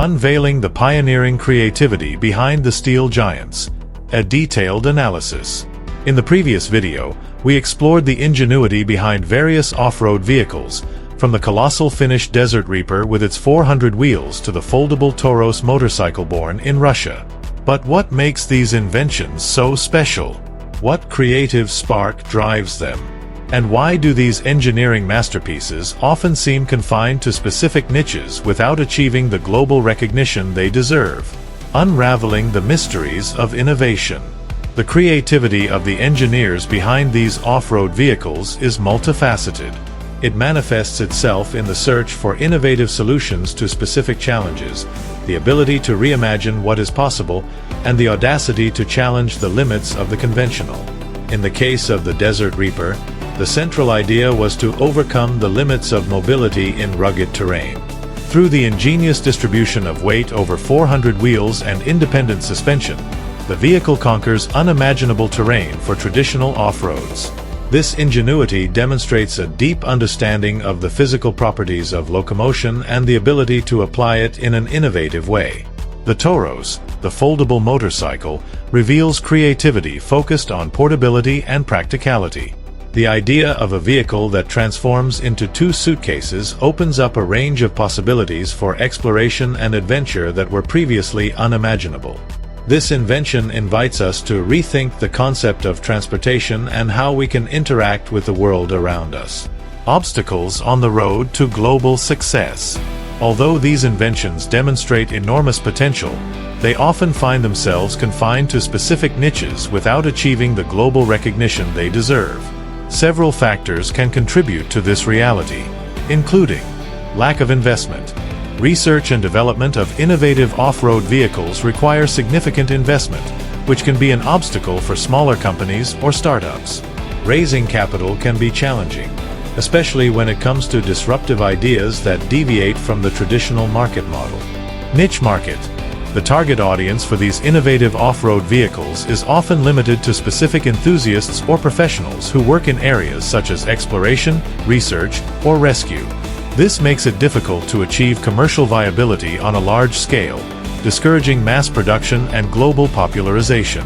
unveiling the pioneering creativity behind the steel giants. A detailed analysis. In the previous video, we explored the ingenuity behind various off-road vehicles, from the colossal Finnish Desert Reaper with its 400 wheels to the foldable Toros motorcycle born in Russia. But what makes these inventions so special? What creative spark drives them? And why do these engineering masterpieces often seem confined to specific niches without achieving the global recognition they deserve? Unraveling the mysteries of innovation. The creativity of the engineers behind these off-road vehicles is multifaceted. It manifests itself in the search for innovative solutions to specific challenges, the ability to reimagine what is possible, and the audacity to challenge the limits of the conventional. In the case of the Desert Reaper, the central idea was to overcome the limits of mobility in rugged terrain. Through the ingenious distribution of weight over 400 wheels and independent suspension, the vehicle conquers unimaginable terrain for traditional off-roads. This ingenuity demonstrates a deep understanding of the physical properties of locomotion and the ability to apply it in an innovative way. The Toros, the foldable motorcycle, reveals creativity focused on portability and practicality. The idea of a vehicle that transforms into 2 suitcases opens up a range of possibilities for exploration and adventure that were previously unimaginable. This invention invites us to rethink the concept of transportation and how we can interact with the world around us. Obstacles on the road to global success. Although these inventions demonstrate enormous potential, they often find themselves confined to specific niches without achieving the global recognition they deserve. Several factors can contribute to this reality, including lack of investment. Research and development of innovative off-road vehicles require significant investment, which can be an obstacle for smaller companies or startups. Raising capital can be challenging, especially when it comes to disruptive ideas that deviate from the traditional market model. Niche market. The target audience for these innovative off-road vehicles is often limited to specific enthusiasts or professionals who work in areas such as exploration, research, or rescue. This makes it difficult to achieve commercial viability on a large scale, discouraging mass production and global popularization.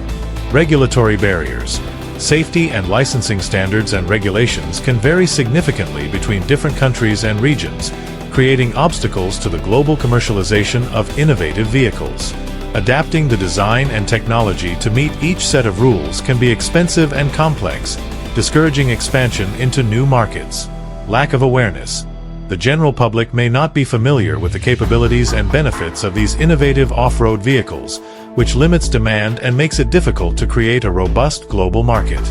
Regulatory barriers. Safety and licensing standards and regulations can vary significantly between different countries and regions, creating obstacles to the global commercialization of innovative vehicles. Adapting the design and technology to meet each set of rules can be expensive and complex, discouraging expansion into new markets. Lack of awareness. The general public may not be familiar with the capabilities and benefits of these innovative off-road vehicles, which limits demand and makes it difficult to create a robust global market.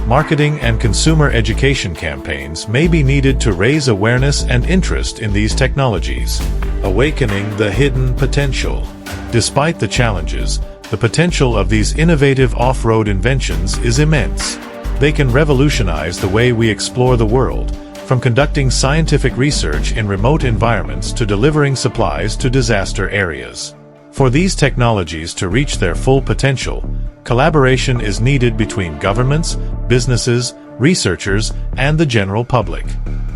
Marketing and consumer education campaigns may be needed to raise awareness and interest in these technologies. Awakening the hidden potential. Despite the challenges, the potential of these innovative off-road inventions is immense. They can revolutionize the way we explore the world, from conducting scientific research in remote environments to delivering supplies to disaster areas. For these technologies to reach their full potential, collaboration is needed between governments, businesses, researchers, and the general public.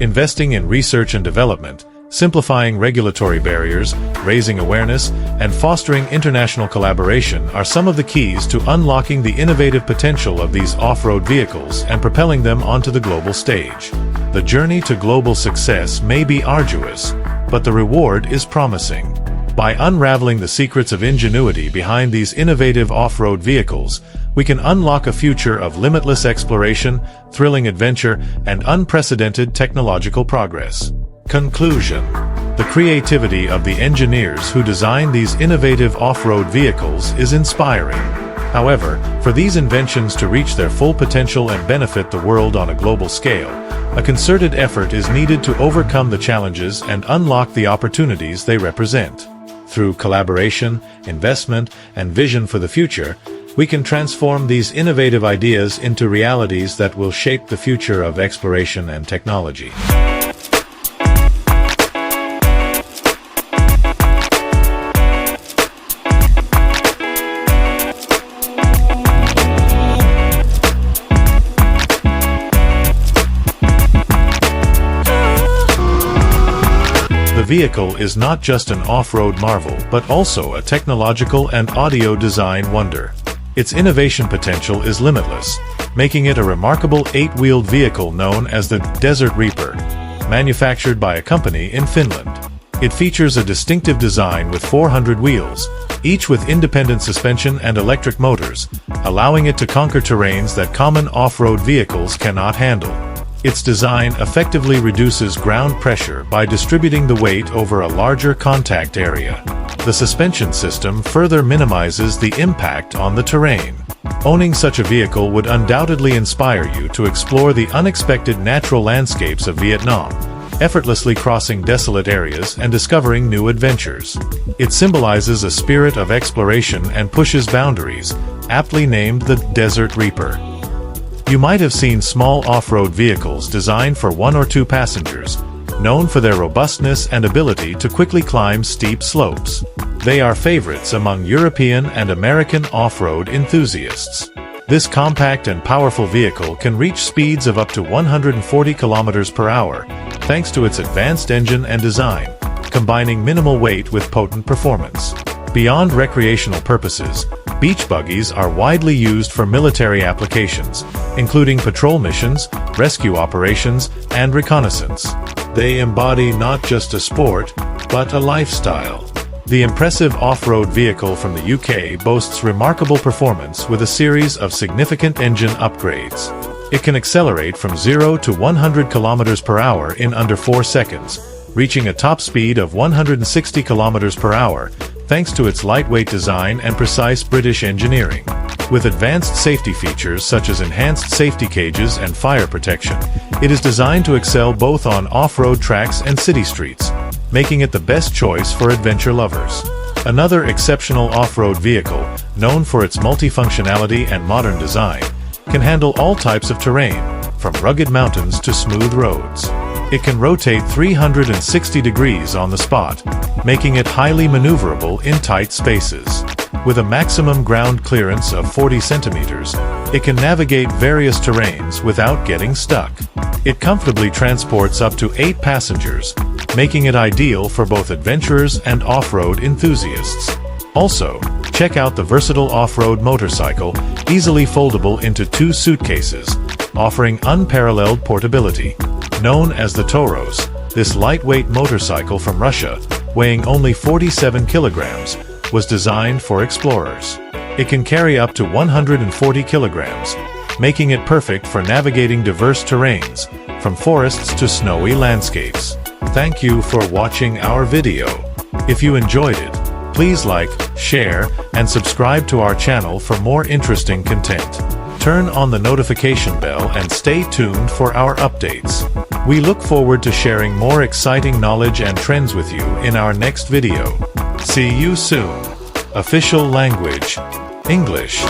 Investing in research and development, simplifying regulatory barriers, raising awareness, and fostering international collaboration are some of the keys to unlocking the innovative potential of these off-road vehicles and propelling them onto the global stage. The journey to global success may be arduous, but the reward is promising. By unraveling the secrets of ingenuity behind these innovative off-road vehicles, we can unlock a future of limitless exploration, thrilling adventure, and unprecedented technological progress. Conclusion. The creativity of the engineers who design these innovative off-road vehicles is inspiring. However, for these inventions to reach their full potential and benefit the world on a global scale, a concerted effort is needed to overcome the challenges and unlock the opportunities they represent. Through collaboration, investment, and vision for the future, we can transform these innovative ideas into realities that will shape the future of exploration and technology. vehicle is not just an off-road marvel but also a technological and audio design wonder. Its innovation potential is limitless, making it a remarkable 8-wheeled vehicle known as the Desert Reaper, manufactured by a company in Finland. It features a distinctive design with 400 wheels, each with independent suspension and electric motors, allowing it to conquer terrains that common off-road vehicles cannot handle. Its design effectively reduces ground pressure by distributing the weight over a larger contact area. The suspension system further minimizes the impact on the terrain. Owning such a vehicle would undoubtedly inspire you to explore the unexpected natural landscapes of Vietnam, effortlessly crossing desolate areas and discovering new adventures. It symbolizes a spirit of exploration and pushes boundaries, aptly named the Desert Reaper. You might have seen small off-road vehicles designed for 1 or 2 passengers, known for their robustness and ability to quickly climb steep slopes. They are favorites among European and American off-road enthusiasts. This compact and powerful vehicle can reach speeds of up to 140 kilometers per hour, thanks to its advanced engine and design, combining minimal weight with potent performance. Beyond recreational purposes, beach buggies are widely used for military applications, including patrol missions, rescue operations, and reconnaissance. They embody not just a sport, but a lifestyle. The impressive off-road vehicle from the UK boasts remarkable performance with a series of significant engine upgrades. It can accelerate from 0 to 100 kilometers per hour in under 4 seconds, reaching a top speed of 160 kilometers per hour, thanks to its lightweight design and precise British engineering. With advanced safety features such as enhanced safety cages and fire protection, it is designed to excel both on off-road tracks and city streets, making it the best choice for adventure lovers. Another exceptional off-road vehicle, known for its multifunctionality and modern design, can handle all types of terrain, from rugged mountains to smooth roads. It can rotate 360 degrees on the spot, making it highly maneuverable in tight spaces. With a maximum ground clearance of 40 centimeters, it can navigate various terrains without getting stuck. It comfortably transports up to 8 passengers, making it ideal for both adventurers and off-road enthusiasts. Also, check out the versatile off-road motorcycle, easily foldable into 2 suitcases, offering unparalleled portability. Known as the Toros, this lightweight motorcycle from Russia, weighing only 47 kilograms, was designed for explorers. It can carry up to 140 kilograms, making it perfect for navigating diverse terrains, from forests to snowy landscapes. Thank you for watching our video. If you enjoyed it, please like, share, and subscribe to our channel for more interesting content. Turn on the notification bell and stay tuned for our updates. We look forward to sharing more exciting knowledge and trends with you in our next video. See you soon. Official language: English.